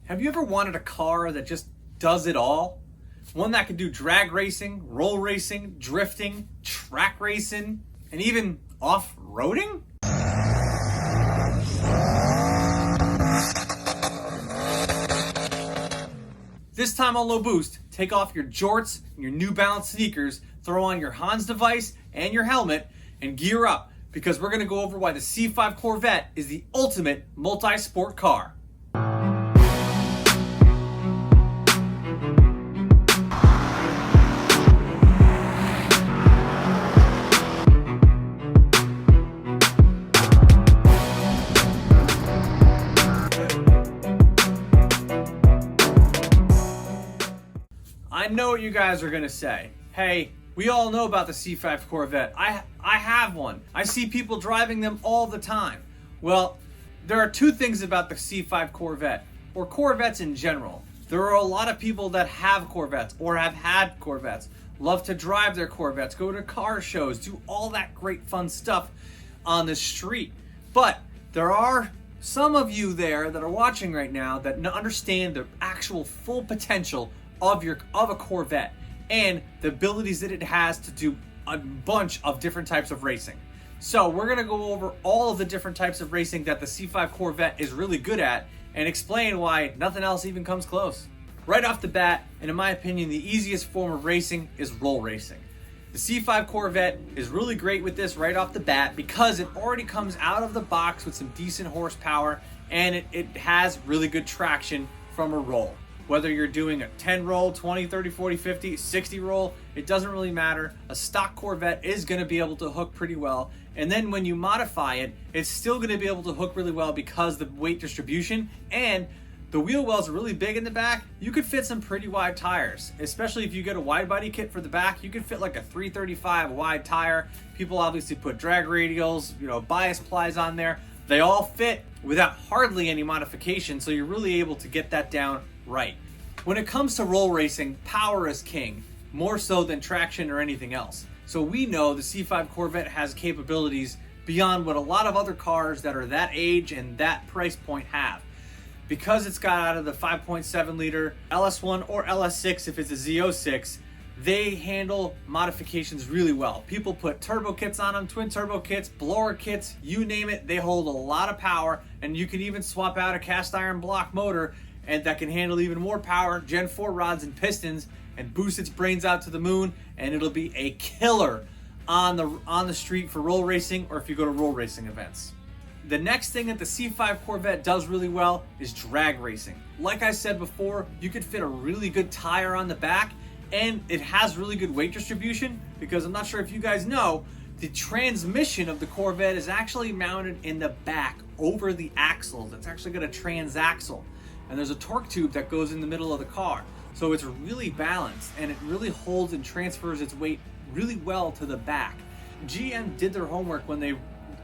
Have you ever wanted a car that just does it all? One that can do drag racing, roll racing, drifting, track racing, and even off-roading? This time on Low Boost, take off your jorts and your New Balance sneakers, throw on your Hans device and your helmet, and gear up, because we're going to go over why the C5 Corvette is the ultimate multi-sport car. I know what you guys are going to say. Hey, we all know about the C5 Corvette. I have one. I see people driving them all the time. Well, there are two things about the C5 Corvette, or Corvettes in general. There are a lot of people that have Corvettes or have had Corvettes, love to drive their Corvettes, go to car shows, do all that great fun stuff on the street. But there are some of you there that are watching right now that understand the actual full potential of a Corvette and the abilities that it has to do a bunch of different types of racing. So we're going to go over all of the different types of racing that the C5 Corvette is really good at and explain why nothing else even comes close. Right off the bat, and in my opinion, the easiest form of racing is roll racing. The C5 Corvette is really great with this right off the bat because it already comes out of the box with some decent horsepower, and it has really good traction from a roll. Whether you're doing a 10 roll, 20, 30, 40, 50, 60 roll, it doesn't really matter. A stock Corvette is going to be able to hook pretty well. And then when you modify it, it's still going to be able to hook really well because the weight distribution and the wheel wells are really big in the back. You could fit some pretty wide tires, especially if you get a wide body kit for the back. You could fit like a 335 wide tire. People obviously put drag radials, bias plies on there. They all fit without hardly any modification, so you're really able to get that down right. When it comes to roll racing, power is king, more so than traction or anything else. So we know the C5 Corvette has capabilities beyond what a lot of other cars that are that age and that price point have. Because it's got out of the 5.7 liter LS1 or LS6 if it's a Z06, they handle modifications really well. People put turbo kits on them, twin turbo kits, blower kits, you name it. They hold a lot of power, and you can even swap out a cast iron block motor and that can handle even more power, Gen 4 rods and pistons, and boost its brains out to the moon, and it'll be a killer on the street for roll racing or if you go to roll racing events. The next thing that the C5 Corvette does really well is drag racing. Like I said before, you could fit a really good tire on the back, and it has really good weight distribution because I'm not sure if you guys know, the transmission of the Corvette is actually mounted in the back over the axles. It's actually got a transaxle. And there's a torque tube that goes in the middle of the car. So it's really balanced and it really holds and transfers its weight really well to the back. GM did their homework when they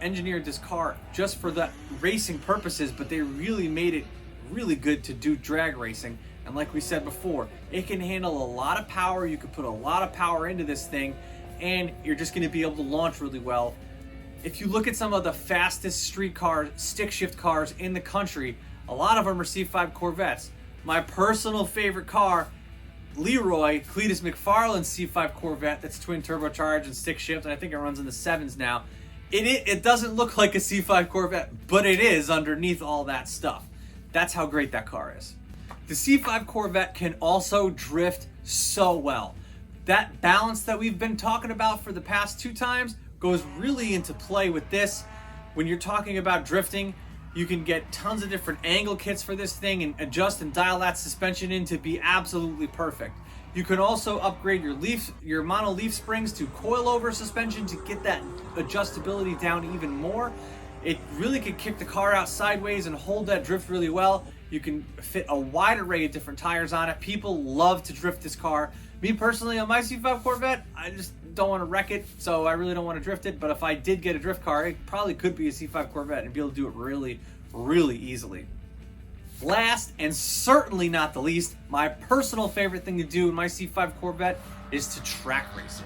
engineered this car just for the racing purposes, but they really made it really good to do drag racing. And like we said before, it can handle a lot of power. You can put a lot of power into this thing and you're just going to be able to launch really well. If you look at some of the fastest street cars, stick shift cars in the country, a lot of them are C5 Corvettes. My personal favorite car, Leroy Cletus McFarland's C5 Corvette, that's twin turbocharged and stick shift, and I think it runs in the 7s now. It doesn't look like a C5 Corvette, but it is underneath all that stuff. That's how great that car is. The C5 Corvette can also drift so well. That balance that we've been talking about for the past 2 times goes really into play with this. When you're talking about drifting, you can get tons of different angle kits for this thing and adjust and dial that suspension in to be absolutely perfect. You can also upgrade your mono leaf springs to coilover suspension to get that adjustability down even more. It really can kick the car out sideways and hold that drift really well. You can fit a wide array of different tires on it. People love to drift this car. Me personally, on my C5 Corvette, I just don't want to wreck it, so I really don't want to drift it. But if I did get a drift car, it probably could be a C5 Corvette and be able to do it really, really easily. Last, and certainly not the least, my personal favorite thing to do in my C5 Corvette is to track race it.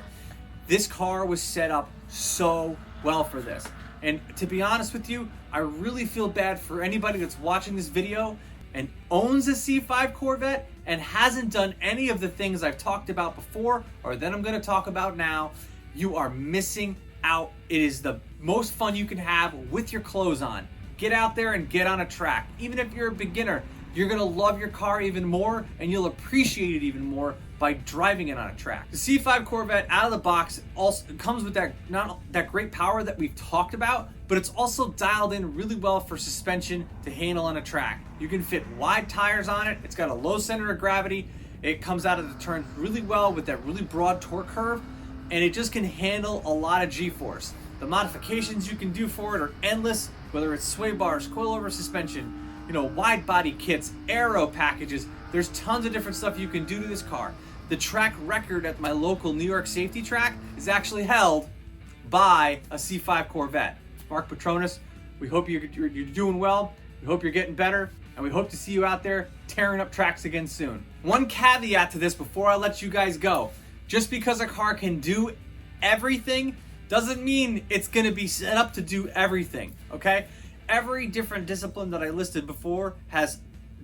This car was set up so well for this. And to be honest with you, I really feel bad for anybody that's watching this video and owns a C5 Corvette and hasn't done any of the things I've talked about before or that I'm going to talk about now, you are missing out. It is the most fun you can have with your clothes on. Get out there and get on a track. Even if you're a beginner, you're gonna love your car even more and you'll appreciate it even more by driving it on a track. The C5 Corvette out of the box also comes with that great power that we've talked about, but it's also dialed in really well for suspension to handle on a track. You can fit wide tires on it. It's got a low center of gravity. It comes out of the turn really well with that really broad torque curve, and it just can handle a lot of G-force. The modifications you can do for it are endless, whether it's sway bars, coilover suspension, wide body kits, aero packages. There's tons of different stuff you can do to this car. The track record at my local New York safety track is actually held by a C5 Corvette. Mark Petronas, we hope you're doing well. We hope you're getting better, and we hope to see you out there tearing up tracks again soon. One caveat to this before I let you guys go. Just because a car can do everything doesn't mean it's gonna be set up to do everything, okay? Every different discipline that I listed before has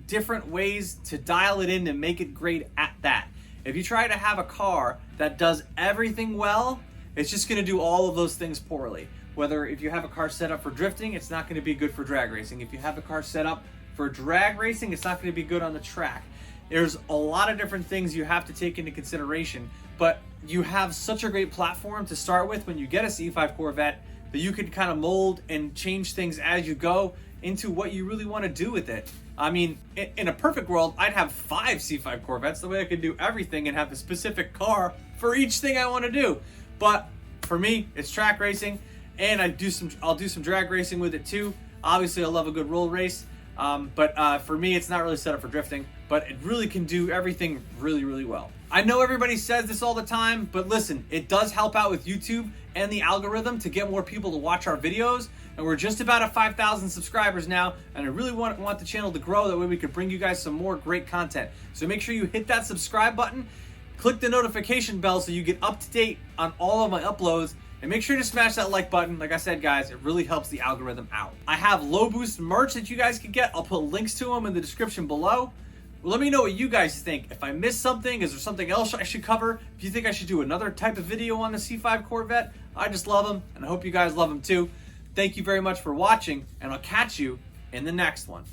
different ways to dial it in and make it great at that. If you try to have a car that does everything well, it's just gonna do all of those things poorly. Whether if you have a car set up for drifting, it's not gonna be good for drag racing. If you have a car set up for drag racing, it's not gonna be good on the track. There's a lot of different things you have to take into consideration, but you have such a great platform to start with when you get a C5 Corvette that you can kind of mold and change things as you go into what you really want to do with it. I mean, in a perfect world, I'd have 5 C5 Corvettes, the way I could do everything and have a specific car for each thing I want to do. But for me, it's track racing, and I'll do some drag racing with it too. Obviously, I love a good roll race, but for me, it's not really set up for drifting, but it really can do everything really, really well. I know everybody says this all the time, but listen, it does help out with YouTube and the algorithm to get more people to watch our videos, and we're just about at 5,000 subscribers now, and I really want the channel to grow. That way we can bring you guys some more great content. So make sure you hit that subscribe button, click the notification bell so you get up to date on all of my uploads, and make sure to smash that like button. Like I said, guys, it really helps the algorithm out. I have low boost merch that you guys can get. I'll put links to them in the description below. Let me know what you guys think. If I missed something, is there something else I should cover? If you think I should do another type of video on the C5 Corvette, I just love them, and I hope you guys love them too. Thank you very much for watching, and I'll catch you in the next one.